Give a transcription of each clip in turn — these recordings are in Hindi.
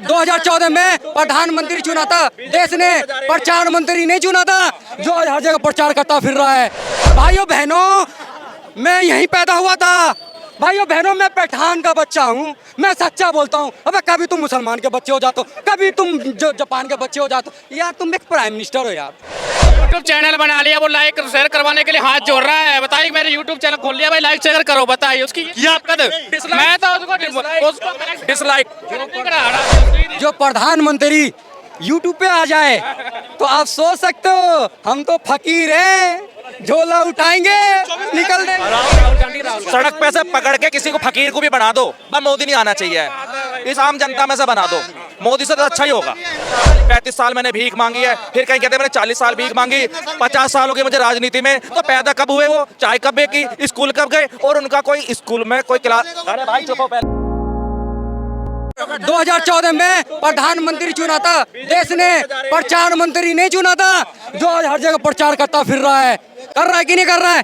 2014 में प्रधानमंत्री चुना था देश ने, प्रधानमंत्री नहीं चुना था जो हर जगह प्रचार करता फिर रहा है। भाइयों बहनों, मैं यहीं पैदा हुआ था। भाइयों बहनों, मैं पठान का बच्चा हूँ, मैं सच्चा बोलता हूँ। अबे कभी तुम मुसलमान के बच्चे हो जाते हो, कभी तुम जो जापान के बच्चे हो जाते हो। यार तुम एक प्राइम मिनिस्टर हो यार। यूट्यूब चैनल बना लिया, वो लाइक शेयर करवाने के लिए हाथ जोड़ रहा है। बताइए, मेरे यूट्यूब चैनल खोल लिया भाई, लाइक शेयर करो। बताइए उसकी मैं तो उसको डिसलाइक। जो प्रधानमंत्री यूट्यूब पे आ जाए तो आप सोच सकते हो हम तो फकीर हैं, झोला उठाएंगे निकल देंगे। सड़क पे से पकड़ के किसी को फकीर को भी बना दो, बस मोदी नहीं आना चाहिए, इस आम जनता में से बना दो। मोदी से तो अच्छा ही होगा। 35 साल मैंने भीख मांगी है, फिर कहीं कहते हैं मैंने 40 साल भीख मांगी। 50 साल हो गए मुझे राजनीति में, तो पैदा कब हुए वो, चाय कब बेची, स्कूल कब गए, और उनका कोई स्कूल में कोई क्लास। अरे भाई चुप हो पहले। 2014 में प्रधानमंत्री चुना था देश ने, प्रधानमंत्री नहीं चुना था जो हर जगह प्रचार करता फिर रहा है। कर रहा है कि नहीं कर रहा है?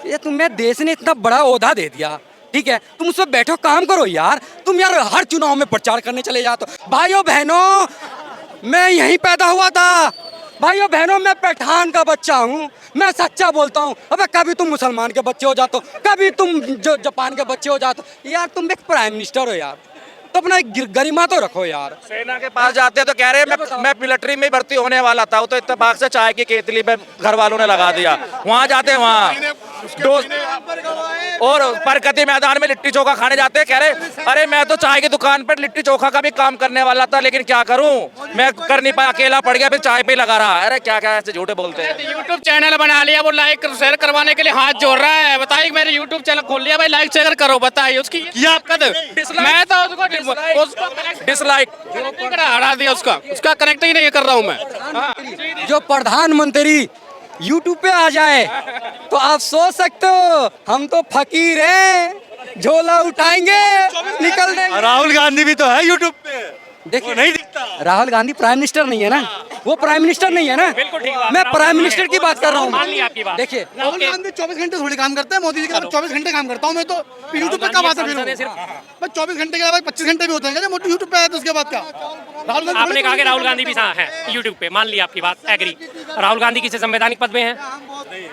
ये तुम्हें देश ने इतना बड़ा ओहदा दे दिया, ठीक है, तुम उस पर बैठो, काम करो यार। तुम यार हर चुनाव में प्रचार करने चले जाते हो। भाइयों बहनों, मैं यहीं पैदा हुआ था। भाइयों बहनों, मैं पठान का बच्चा हूँ, मैं सच्चा बोलता हूँ। अबे कभी तुम मुसलमान के बच्चे हो जाते हो, कभी तुम जो जापान के बच्चे हो जाते हो। यार तुम एक प्राइम मिनिस्टर हो यार, तो अपना गरिमा तो रखो यार। सेना के पास जाते हैं तो कह रहे हैं मैं मिलिट्री में भर्ती होने वाला था, वो तो इत्तेफाक से चाय की केतली में घर वालों ने लगा दिया। वहाँ जाते हैं वहाँ और प्रगति मैदान में लिट्टी चोखा खाने जाते हैं, कह रहे अरे मैं तो चाय की दुकान पर लिट्टी चोखा का भी काम करने वाला था, लेकिन क्या करूं, मैं कर नहीं पाया, अकेला पड़ गया, फिर चाय पे लगा रहा। अरे क्या क्या ऐसे झूठे बोलते हैं। यूट्यूब चैनल बना लिया, वो लाइक शेयर करवाने के लिए हाथ जोड़ रहा है। बताइए, मेरे यूट्यूब चैनल खोल लिया भाई, लाइक शेयर करो। बताइए उसकी मैं तो उसको डिसलाइक हटा दिया, उसका कनेक्ट ही नहीं कर रहा हूँ मैं। जो प्रधानमंत्री यूट्यूब पे आ जाए तो आप सोच सकते हो हम तो फकीर हैं, झोला उठाएंगे निकल देंगे। राहुल गांधी भी तो है यूट्यूब पे, देखिए नहीं दिखता। राहुल गांधी प्राइम मिनिस्टर नहीं है ना, वो प्राइम मिनिस्टर नहीं है ना। मैं प्राइम मिनिस्टर की बात कर रहा हूँ। देखिए राहुल गांधी 24 घंटे थोड़ी काम करते हैं, मोदी जी के साथ 24 घंटे काम करता हूँ मैं तो। यूट्यूब पे कब आता फिर मैं 24 घंटे के बाद 25 घंटे भी होते हैं, मोदी यूट्यूब पे आया तो उसके बाद क्या। राहुल गांधी आपने कहा कि राहुल गांधी भी है यूट्यूब पे, मान लिया आपकी बात, एग्री। राहुल गांधी किसी संवैधानिक पद में हैं,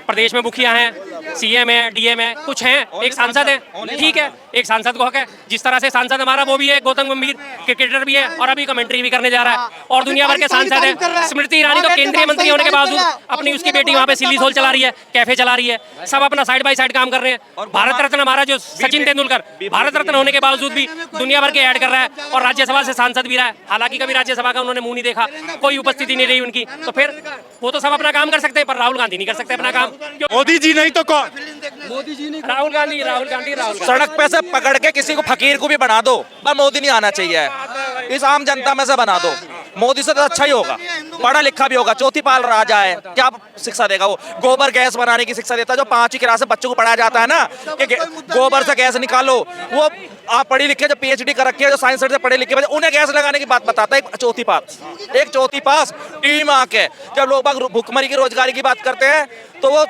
प्रदेश में मुखिया हैं, सीएम है, डीएम है, कुछ हैं, एक सांसद है, ठीक है, एक सांसद को हक है। जिस तरह से सांसद हमारा वो भी है, गौतम गंभीर क्रिकेटर भी है और अभी कमेंट्री भी करने जा रहा है, और दुनिया भर के सांसद है। स्मृति ईरानी तो केंद्रीय मंत्री होने के बावजूद अपनी उसकी बेटी वहाँ पे सिल्ली सोल चला रही है, कैफे चला रही है, सब अपना साइड बाय साइड काम कर रहे हैं। भारत रत्न हमारा जो सचिन तेंदुलकर, भारत रत्न होने के बावजूद भी दुनिया भर के ऐड कर रहा है और राज्यसभा से सांसद भी रहा है। हालांकि कभी राज्यसभा का उन्होंने मुंह नहीं देखा, कोई उपस्थिति नहीं रही उनकी, तो फिर वो तो सब अपना काम कर सकते हैं, पर राहुल गांधी नहीं कर सकते अपना काम। मोदी जी नहीं तो कौन? मोदी जी ने राहुल गांधी सड़क पे से पकड़ के किसी को फकीर को भी बना दो, बस मोदी नहीं आना चाहिए, इस आम जनता में से बना दो। मोदी से तो अच्छा ही होगा, पढ़ा लिखा भी होगा। चौथी पाल राजा है, क्या शिक्षा देगा वो? गोबर गैस बनाने की शिक्षा देता है, जो 5वीं क्लास से बच्चों को पढ़ाया जाता है ना कि गोबर से गैस निकालो। वो आप पढ़ी लिखे जो PhD कर रखे हैं, जो साइंस से पढ़े लिखे, उन्हें गैस लगाने की बात बताता है। एक चौथी पास टीम आके जब लोग भुखमरी की रोजगारी की बात करते हैं तो वो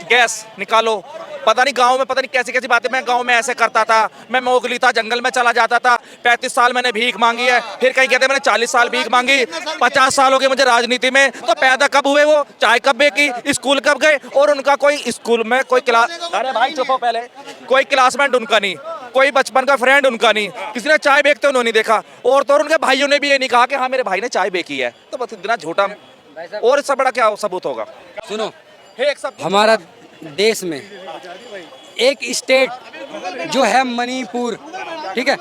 गैस निकालो। पता नहीं गांव में, पता नहीं कैसी कैसी बातें। मैं गांव में ऐसे करता था, मैं मोगली था, जंगल में चला जाता था। 35 साल मैंने भीख मांगी है, फिर कहीं कहते हैं मैंने 40 साल भीख मांगी। 50 साल हो गए मुझे राजनीति में, तो पैदा कब हुए वो, चाय कब बेची, स्कूल कब गए, और उनका कोई स्कूल में कोई क्लास। अरे भाई चुप हो पहले। कोई क्लासमेट उनका नहीं, कोई बचपन का फ्रेंड उनका नहीं, किसी ने चाय बेचते उन्होंने नहीं देखा। और तो उनके भाइयों ने भी ये नहीं कहा कि हाँ मेरे भाई ने चाय बेची है। तो बस इतना झूठा, और इससे बड़ा क्या सबूत होगा? सुनो, एक सब हमारा देश में एक स्टेट जो है मणिपुर, ठीक है,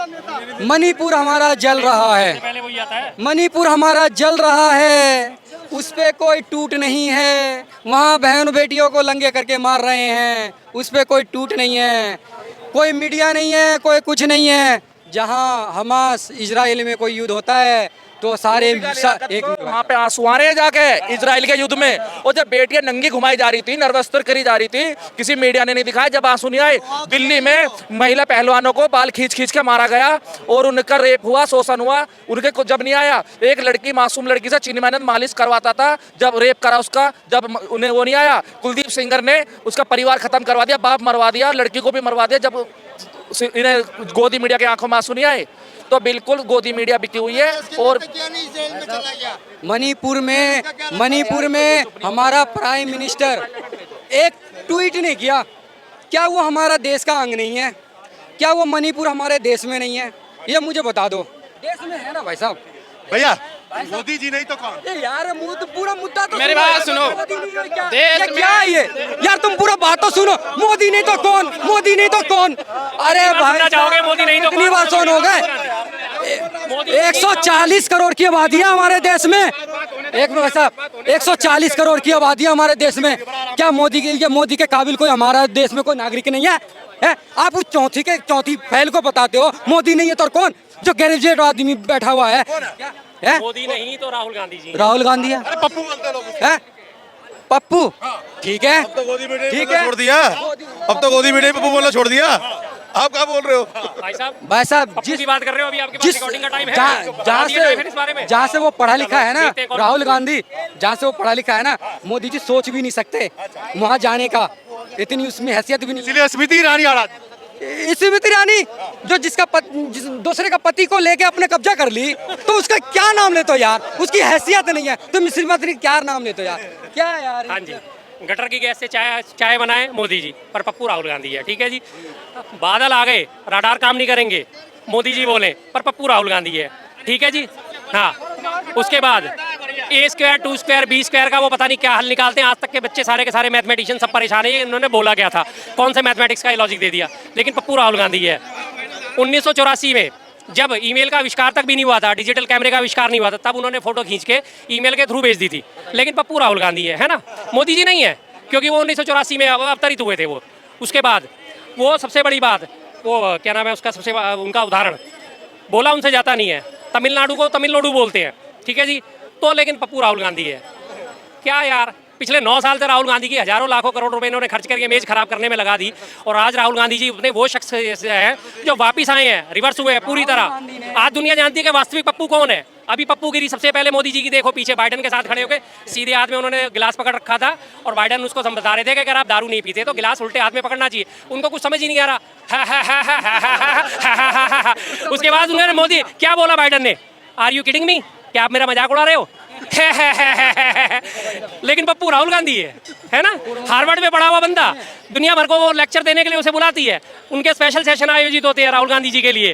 मणिपुर हमारा जल रहा है, मणिपुर हमारा जल रहा है, उस पे कोई टूट नहीं है। वहाँ बहन बेटियों को लंगे करके मार रहे हैं, उस पे कोई टूट नहीं है, कोई मीडिया नहीं है, कोई कुछ नहीं है। जहाँ हमास इजराइल में कोई युद्ध होता है तो सारे एक वहाँ पे आंसू आ रहे हैं जाके इजराइल के युद्ध में। और जब बेटियां नंगी घुमाई जा रही थी, नर्वस्तर करी जा रही थी, किसी मीडिया ने नहीं दिखाया, जब आंसू नहीं आए। दिल्ली में महिला पहलवानों को बाल खींच खींच के मारा गया और उनका रेप हुआ, शोषण हुआ, उनके को जब नहीं आया। एक लड़की, मासूम लड़की से चीनी मेहनत मालिश करवाता था, जब रेप करा उसका, जब उन्हें वो नहीं आया। कुलदीप सेंगर ने उसका परिवार खत्म करवा दिया, बाप मरवा दिया, लड़की को भी मरवा दिया, जब इन्हें गोदी मीडिया के आंखों में आंसू नहीं आए। तो बिल्कुल गोदी मीडिया बिकी हुई है। और मणिपुर में हमारा प्राइम मिनिस्टर एक ट्वीट नहीं किया। क्या वो हमारा देश का अंग नहीं है? क्या वो मणिपुर हमारे देश में नहीं है? ये मुझे बता दो। देश में है ना भाई साहब। भैया मोदी जी नहीं तो कौन? ये यार पूरा मुद्दा तो मेरी बात सुनो। देश में क्या है ये? यार तुम पूरा बात तो सुनो। मोदी नहीं तो कौन? मोदी नहीं तो कौन? अरे भाई सुनना चाहोगे मोदी नहीं तो कितनी बार सुन हो गए? 140 करोड़ की आबादी है हमारे देश में। एक मिनट साहब, 140 करोड़ की आबादी है हमारे देश में। क्या मोदी के काबिल कोई हमारा देश में कोई नागरिक नहीं है? आप उस चौथी फैल को बताते हो मोदी नहीं है तो कौन? जो ग्रेजुएट आदमी बैठा हुआ है मोदी नहीं तो राहुल गांधी जी। राहुल गांधी है। पप्पू बोलते हैं लोग। है पप्पू, ठीक है ठीक है। छोड़ दिया, अब तो गोदी मीडिया पप्पू बोलना छोड़ दिया। आप क्या बोल रहे हो? भाई साहब जिस की बात कर रहे हो, अभी आपके पास जिस रिकॉर्डिंग का टाइम है। जहाँ से वो पढ़ा लिखा है ना राहुल गांधी, जहाँ से वो पढ़ा लिखा है ना, मोदी जी सोच भी नहीं सकते वहाँ जाने का। इतनी उसमें हैसियत भी नहीं। इसलिए स्मृति ईरानी आ रहा है। स्मृति ईरानी जो दूसरे का पति को लेके अपने कब्जा कर ली, तो उसका क्या नाम लेते हो यार? उसकी हैसियत नहीं है, तुम स्मृति क्या नाम लेते हो यार? क्या यार? हाँ जी, गटर की गैस से चाय बनाए मोदी जी, पर पप्पू राहुल गांधी है। ठीक है जी। बादल आ गए, राडार काम नहीं करेंगे, मोदी जी बोले, पर पप्पू राहुल गांधी है। ठीक है जी। हाँ, उसके बाद A² 2² B² का वो पता नहीं क्या हल निकालते हैं। आज तक के बच्चे सारे के सारे मैथमेटिशियन सब परेशान है। इन्होंने बोला क्या था, कौन से मैथमेटिक्स का लॉजिक दे दिया, लेकिन पप्पू राहुल गांधी है। 1984 में जब ईमेल का आविष्कार तक भी नहीं हुआ था, डिजिटल कैमरे का आविष्कार नहीं हुआ था, तब उन्होंने फोटो खींच के ईमेल के थ्रू भेज दी थी, लेकिन पप्पू राहुल गांधी है ना, मोदी जी नहीं है, क्योंकि वो 1984 में अवतरित हुए थे वो। उसके बाद वो सबसे बड़ी बात, वो क्या नाम है उसका, सबसे उनका उदाहरण बोला उनसे जाता नहीं है, तमिलनाडु को तमिलनाडु बोलते हैं। ठीक है जी। तो लेकिन पप्पू राहुल गांधी है। क्या यार, पिछले 9 साल से राहुल गांधी की हजारों लाखों करोड़ रुपए इन्होंने खर्च करके इमेज खराब करने में लगा दी, और आज राहुल गांधी जी अपने वो शख्स है जो वापिस आए हैं, रिवर्स हुए हैं पूरी तरह। आज दुनिया जानती है कि वास्तविक पप्पू कौन है। अभी पप्पू गिरी सबसे पहले मोदी जी की, देखो पीछे बाइडन के साथ खड़े होकर सीधे हाथ में उन्होंने गिलास पकड़ रखा था, और बाइडन उसको बता रहे थे कि अगर आप दारू नहीं पीते तो गिलास उल्टे हाथ में पकड़ना चाहिए। उनको कुछ समझ ही नहीं आ रहा। उसके बाद उन्होंने मोदी क्या बोला बाइडन ने, आर यू किडिंग मी, क्या आप मेरा मजाक उड़ा रहे हो? लेकिन पप्पू राहुल गांधी है ना, हार्वर्ड में पढ़ा हुआ बंदा, दुनिया भर को वो लेक्चर देने के लिए उसे बुलाती है, उनके स्पेशल सेशन आयोजित होते हैं राहुल गांधी जी के लिए,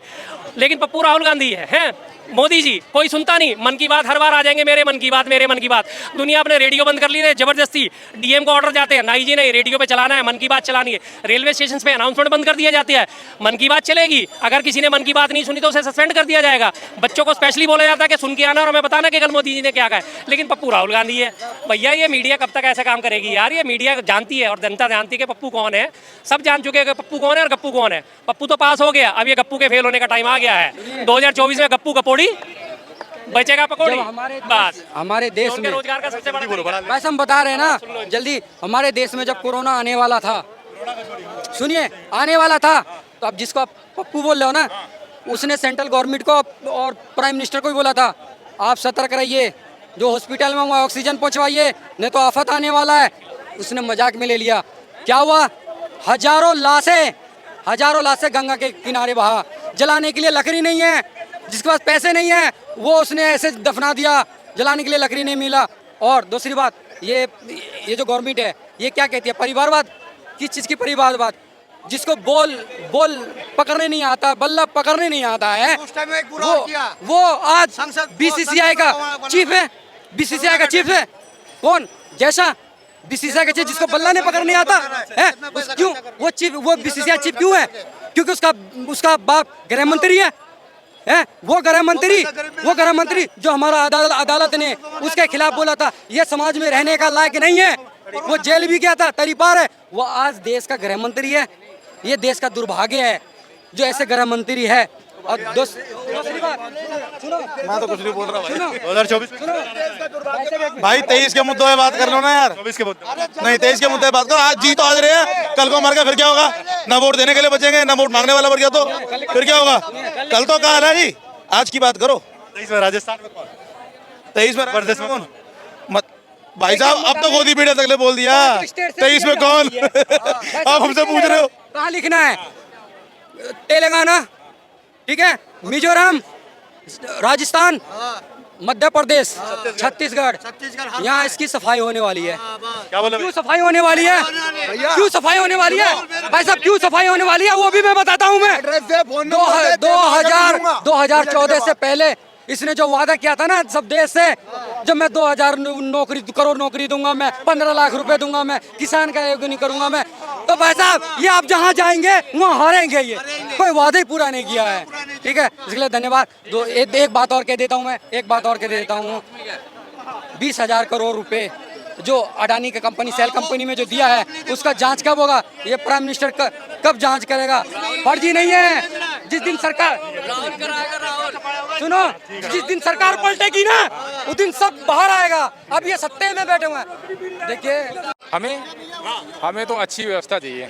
लेकिन पप्पू राहुल गांधी है। मोदी जी कोई सुनता नहीं। मन की बात हर बार आ जाएंगे, मेरे मन की बात, मेरे मन की बात। दुनिया अपने रेडियो बंद कर ली है जबरदस्ती, डीएम को ऑर्डर जाते हैं, नहीं जी नहीं, रेडियो पे चलाना है, मन की बात चलानी है। रेलवे स्टेशन पे अनाउंसमेंट बंद कर दिया जाता है, मन की बात चलेगी, अगर किसी ने मन की बात नहीं सुनी तो उसे सस्पेंड कर दिया जाएगा। बच्चों को स्पेशली बोला जाता है कि सुन के आना और हमें बताना कि कल मोदी जी ने क्या कहा है। लेकिन पप्पू राहुल गांधी है। भैया ये मीडिया कब तक ऐसा काम करेगी यार? ये मीडिया जानती है और जनता जानती है कि पप्पू कौन है, सब जान चुके हैं कि पप्पू कौन है और गप्पू कौन है। पप्पू तो पास हो गया, अब ये गप्पू के फेल होने का टाइम आ गया है। 2024 में गप्पू कपोड़ी बचेगा पकौड़ी। हमारे देश में रोजगार का सबसे बड़ा, वैसे हम बता रहे हैं ना जल्दी, हमारे देश में जब कोरोना आने वाला था, सुनिए आने वाला था, तो अब जिसको आप पप्पू बोल रहे हो ना, उसने सेंट्रल गवर्नमेंट को और प्राइम मिनिस्टर को भी बोला था, आप सतर्क रहिए, जो हॉस्पिटल में वहाँ ऑक्सीजन पहुँचवाइए, नहीं तो आफत आने वाला है। उसने मजाक में ले लिया। क्या हुआ? हजारों लाशें गंगा के किनारे बहा। जलाने के लिए लकड़ी नहीं है, जिसके पास पैसे नहीं है वो उसने ऐसे दफना दिया, जलाने के लिए लकड़ी नहीं मिला। और दूसरी बात, ये जो गवर्नमेंट है ये क्या कहती है, परिवारवाद। किस चीज़ की परिवारवाद? जिसको बोल पकड़ने नहीं आता, बल्ला पकड़ने नहीं आता है, वो आज बीसीसीआई का चीफ है। बीसीसीआई का चीफ है कौन? जैसा बीसीसीआई का चीफ जिसको बल्ला नहीं पकड़ने आता है, क्यों वो बीसीसीआई चीफ क्यों है? क्योंकि उसका बाप गृह मंत्री है। वो गृह मंत्री जो हमारा अदालत ने उसके खिलाफ बोला था ये समाज में रहने का लायक नहीं है, वो जेल भी गया था, तरीपार है, वो आज देश का गृह मंत्री है। ये देश का दुर्भाग्य है जो ऐसे गृह मंत्री है। और दूसरी बात सुनो, मैं तो कुछ नहीं बोल रहा भाई। 2024 भाई 23 के मुद्दों पे बात कर लो ना यार। 24 के मुद्दे नहीं, 23 के मुद्दे पे बात करो। आज जीत तो आज रहे हैं, कल को मर गए फिर क्या होगा? ना वोट देने के लिए बचेंगे, ना वोट मांगने वाला मर गया तो फिर क्या होगा? कल तो कहा है जी, आज की बात करो। 23 में राजस्थान में कौन? 23 में प्रदेश में कौन? भाई साहब अब तो गोदी मीडिया तक बोल दिया। 23 में कौन? आप हमसे पूछ रहे हो? कहाँ लिखना है? तेलंगाना, ठीक है, मिजोरम, राजस्थान, मध्य प्रदेश, छत्तीसगढ़, यहाँ इसकी सफाई होने वाली है। क्या बोला क्यों सफाई होने वाली है? क्यों सफाई होने वाली है भाई साहब? क्यों सफाई होने वाली है वो भी मैं बताता हूँ। मैं 2014 से पहले इसने जो वादा किया था ना सब देश से, जब मैं 2000 करोड़ नौकरी दूंगा, मैं 15 लाख रुपए दूंगा, मैं किसान का नहीं करूंगा मैं, तो भाई साहब ये आप जहाँ जाएंगे वहाँ हारेंगे। ये कोई वादा ही पूरा नहीं किया है। ठीक है, इसलिए धन्यवाद। एक बात और कह देता हूँ, मैं एक बात और कह देता हूँ। 20,000 करोड़ रुपए जो अडानी की कंपनी सेल कंपनी में जो दिया है, उसका जांच कब होगा? ये प्राइम मिनिस्टर कब जांच करेगा? फर्जी नहीं है। जिस दिन सरकार सुनो, जिस दिन सरकार पलटेगी ना उस दिन सब बाहर आएगा। अब ये सत्ते में बैठे हुए हैं। देखिए, हमें तो अच्छी व्यवस्था चाहिए।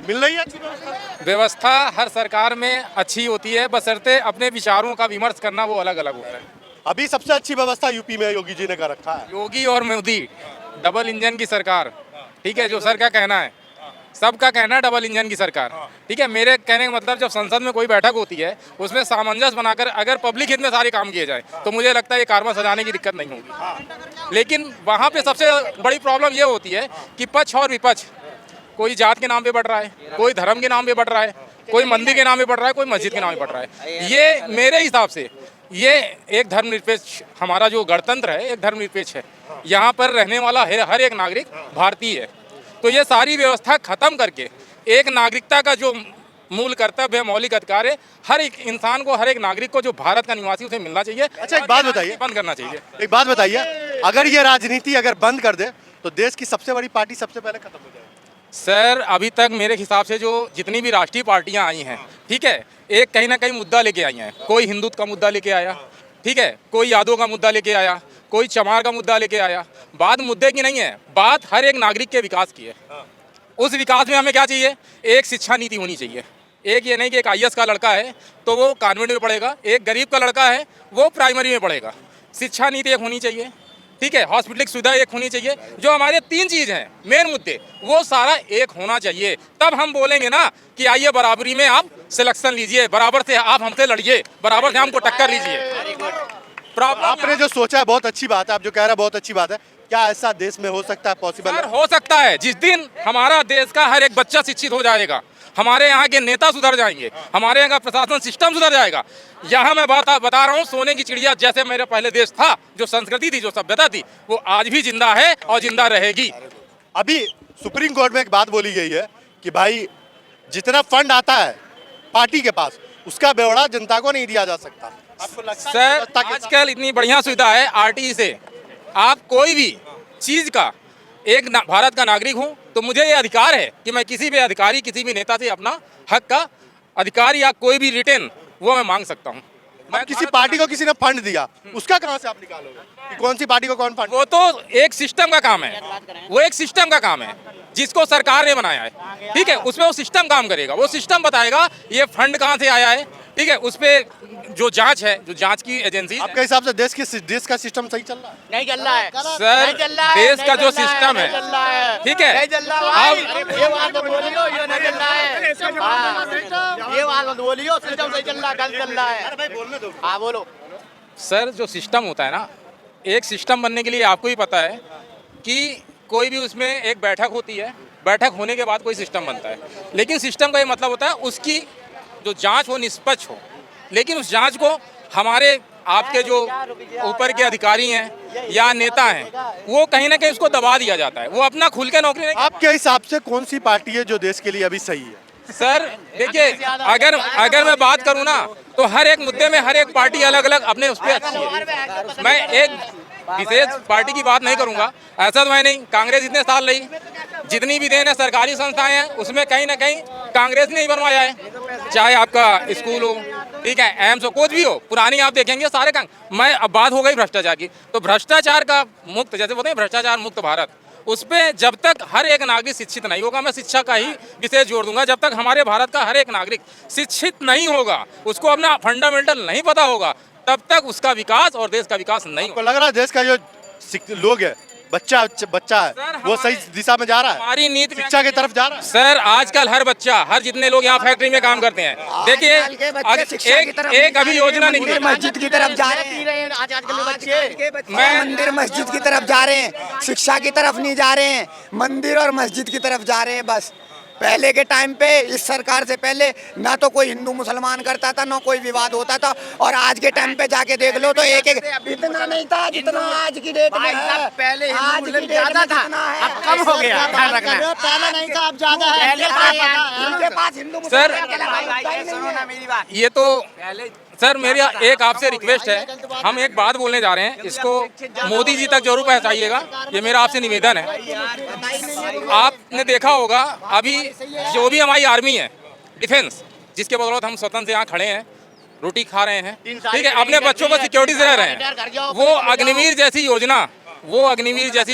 मिल रही है अच्छी व्यवस्था? व्यवस्था हर सरकार में अच्छी होती है, बशर्ते अपने विचारों का विमर्श करना वो अलग अलग होता है। अभी सबसे अच्छी व्यवस्था यूपी में योगी जी ने कर रखा है। योगी और मोदी डबल इंजन की सरकार, ठीक है, जो सर का कहना है, सबका कहना है डबल इंजन की सरकार। ठीक है, मेरे कहने का मतलब जब संसद में कोई बैठक होती है उसमें सामंजस्य बनाकर अगर पब्लिक हित में सारे काम किए जाए तो मुझे लगता है ये कारवा सजाने की दिक्कत नहीं होगी। लेकिन वहाँ पे सबसे बड़ी प्रॉब्लम ये होती है कि पक्ष और विपक्ष, कोई जात के नाम पे बढ़ रहा है, कोई धर्म के नाम पे बढ़ रहा है, कोई मंदिर के नाम पे बढ़ रहा है, कोई मस्जिद के नाम पे बढ़ रहा है। ये मेरे हिसाब से ये एक धर्मनिरपेक्ष, हमारा जो गणतंत्र है एक धर्मनिरपेक्ष है। यहाँ पर रहने वाला हर एक नागरिक भारतीय है। तो ये सारी व्यवस्था खत्म करके एक नागरिकता का जो मूल कर्तव्य है, मौलिक अधिकार है, हर एक इंसान को, हर एक नागरिक को जो भारत का निवासी उसे मिलना चाहिए। अच्छा, एक बात बताइए, बंद करना चाहिए। एक बात बताइए, अगर ये राजनीति अगर बंद कर दे तो देश की सबसे बड़ी पार्टी सबसे पहले खत्म हो जाएगी। सर अभी तक मेरे हिसाब से जो जितनी भी राष्ट्रीय पार्टियां आई हैं, ठीक है, एक कहीं ना कहीं मुद्दा लेके आई हैं। कोई हिंदुत्व का मुद्दा लेके आया, ठीक है, कोई यादव का मुद्दा लेके आया, कोई चमार का मुद्दा लेके आया। बात मुद्दे की नहीं है, बात हर एक नागरिक के विकास की है। उस विकास में हमें क्या चाहिए? एक शिक्षा नीति होनी चाहिए। एक ये नहीं कि एक IAS का लड़का है तो वो कॉन्वेंट में पढ़ेगा, एक गरीब का लड़का है वो प्राइमरी में पढ़ेगा। शिक्षा नीति एक होनी चाहिए, ठीक है, हॉस्पिटल की सुविधा एक होनी चाहिए। जो हमारे 3 चीज़ हैं मेन मुद्दे, वो सारा एक होना चाहिए। तब हम बोलेंगे ना कि आइए बराबरी में आप सिलेक्शन लीजिए, बराबर से आप हमसे लड़िए, बराबर से हमको टक्कर लीजिए। आपने जो सोचा है बहुत अच्छी बात है, आप जो कह रहे हैं बहुत अच्छी बात है। क्या ऐसा देश में हो सकता है? पॉसिबल है? हो सकता है। जिस दिन हमारा देश का हर एक बच्चा शिक्षित हो जाएगा, हमारे यहाँ के नेता सुधर जाएंगे, हमारे यहाँ का प्रशासन सिस्टम सुधर जाएगा। यहाँ मैं बता रहा हूँ, सोने की चिड़िया जैसे मेरे पहले देश था, जो संस्कृति थी, जो सभ्यता थी, वो आज भी जिंदा है और जिंदा रहेगी। अभी सुप्रीम कोर्ट में एक बात बोली गई है कि भाई जितना फंड आता है पार्टी के पास, उसका ब्यौरा जनता को नहीं दिया जा सकता। आपको लगता है सर आजकल इतनी बढ़िया सुविधा है RTE से, आप कोई भी चीज़ का एक भारत का नागरिक हूँ तो मुझे ये अधिकार है कि मैं किसी भी अधिकारी, किसी भी नेता से अपना हक का अधिकार या कोई भी रिटर्न वो मैं मांग सकता हूँ। मैं किसी पार्टी को किसी ने फंड दिया, उसका कहाँ से आप निकालोगे कि कौन सी पार्टी को कौन फंड? वो तो एक सिस्टम का काम है, वो एक सिस्टम का काम है जिसको सरकार ने बनाया है, ठीक है, उसमें वो सिस्टम काम करेगा। वो सिस्टम बताएगा ये फंड कहाँ से आया है, ठीक है, उस पर जो जांच है, जो जांच की एजेंसी। आपके हिसाब से देश का सिस्टम सही चल रहा है? नहीं चल रहा है सर, देश का जो सिस्टम है, ठीक है, अब ये बात तो बोलियो, ये नहीं चल रहा है। ये बात तो बोलियो, सिस्टम सही चल रहा है, गलत चल रहा है। हाँ बोलो सर, जो सिस्टम होता है ना, एक सिस्टम बनने के लिए आपको ही पता है कि कोई भी उसमें एक बैठक होती है, बैठक होने के बाद कोई सिस्टम बनता है। लेकिन सिस्टम का ये मतलब होता है उसकी जो जांच हो निष्पक्ष हो। लेकिन उस जांच को हमारे आपके जो ऊपर के अधिकारी हैं या नेता हैं, वो कहीं ना कहीं उसको दबा दिया जाता है। वो अपना खुल के नौकरी नहीं। आपके हिसाब से कौन सी पार्टी है जो देश के लिए अभी सही है? सर देखिए, अगर मैं बात करूं ना तो हर एक मुद्दे में हर एक पार्टी अलग अलग अपने उस पर अच्छी है। मैं एक विशेष पार्टी की बात नहीं करूंगा, ऐसा तो मैं नहीं। कांग्रेस इतने साल रही, जितनी भी देन है सरकारी संस्थाएं हैं उसमें कहीं ना कहीं कांग्रेस ने ही बनवाया है। चाहे आपका स्कूल हो, ठीक है, एम्स हो, कुछ भी हो, पुरानी आप देखेंगे सारे मैं अब बात हो गई भ्रष्टाचार की, तो भ्रष्टाचार का मुक्त, जैसे बोलते हैं भ्रष्टाचार मुक्त भारत, उस पर जब तक हर एक नागरिक शिक्षित नहीं होगा, मैं शिक्षा का ही विशेष जोड़ दूंगा, जब तक हमारे भारत का हर एक नागरिक शिक्षित नहीं होगा, उसको अपना फंडामेंटल नहीं पता होगा, तब तक उसका विकास और देश का विकास नहीं होगा। लग रहा है देश का जो लोग है बच्चा बच्चा है वो सही दिशा में जा रहा है, हमारी नीति में शिक्षा की तरफ जा रहा है। सर आजकल हर बच्चा, हर जितने लोग यहाँ फैक्ट्री में काम करते हैं, देखिए एक अभी योजना निकली, मस्जिद की तरफ जा रहे हैं आजकल के बच्चे, मैं मंदिर मस्जिद की तरफ जा रहे हैं, शिक्षा की तरफ नहीं जा रहे हैं, मंदिर और मस्जिद की तरफ जा रहे हैं बस। पहले के टाइम पे इस सरकार से पहले ना तो कोई हिंदू मुसलमान करता था, ना कोई विवाद होता था, और आज के टाइम पे जाके देख लो तो एक इतना नहीं था जितना आज की डेट में है। पहले आज की डेट में जितना है अब कम हो गया, ध्यान रखना। पहले नहीं था, अब ज्यादा है। इनके पास हिंदू सर मेरी बात ये तो सर मेरी एक आपसे रिक्वेस्ट है, हम एक बात बोलने जा रहे हैं, इसको मोदी जी तक जरूर पहुंचाइएगा, ये मेरा आपसे निवेदन है। आपने देखा होगा अभी जो भी हमारी आर्मी है, डिफेंस, जिसके बदौलत हम स्वतंत्र यहाँ खड़े हैं, रोटी खा रहे हैं, ठीक है, अपने बच्चों को सिक्योरिटी से रह रहे हैं, वो अग्निवीर जैसी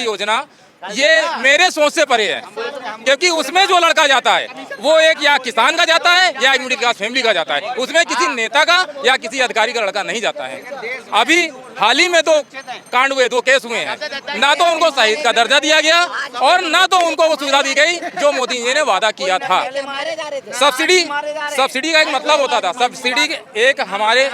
योजना ये मेरे सोच से परे है, क्योंकि उसमें जो लड़का जाता है वो एक या किसान का जाता है या एक मिडिल क्लास फैमिली का जाता है, उसमें किसी नेता का या किसी अधिकारी का लड़का नहीं जाता है। अभी हाल ही में 2 कांड हुए, 2 केस हुए हैं, ना तो उनको शहीद का दर्जा दिया गया और ना तो उनको वो सुविधा दी गई जो मोदी जी ने वादा किया था। सब्सिडी का एक मतलब होता था, सब्सिडी एक हमारे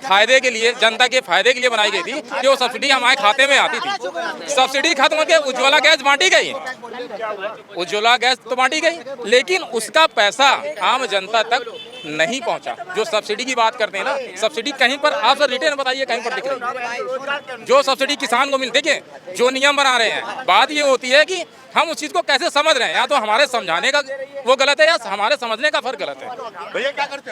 फायदे के लिए, जनता के फायदे के लिए बनाई गई थी, कि वो सब्सिडी हमारे खाते में आती थी। सब्सिडी खत्म करके उज्ज्वला गैस बांटी गई, उज्ज्वला गैस तो बांटी गई, लेकिन उसका पैसा आम जनता तक नहीं पहुंचा। जो सब्सिडी की बात करते हैं ना, सब्सिडी कहीं पर आप सर रिटेल बताइए कहीं पर दिख रही है जो सब्सिडी किसान को मिलती है। जो नियम बना रहे हैं, बात ये होती है कि हम उस चीज को कैसे समझ रहे हैं, या तो हमारे समझाने का वो गलत है या हमारे समझने का फर्क गलत है। भैया क्या करते हो?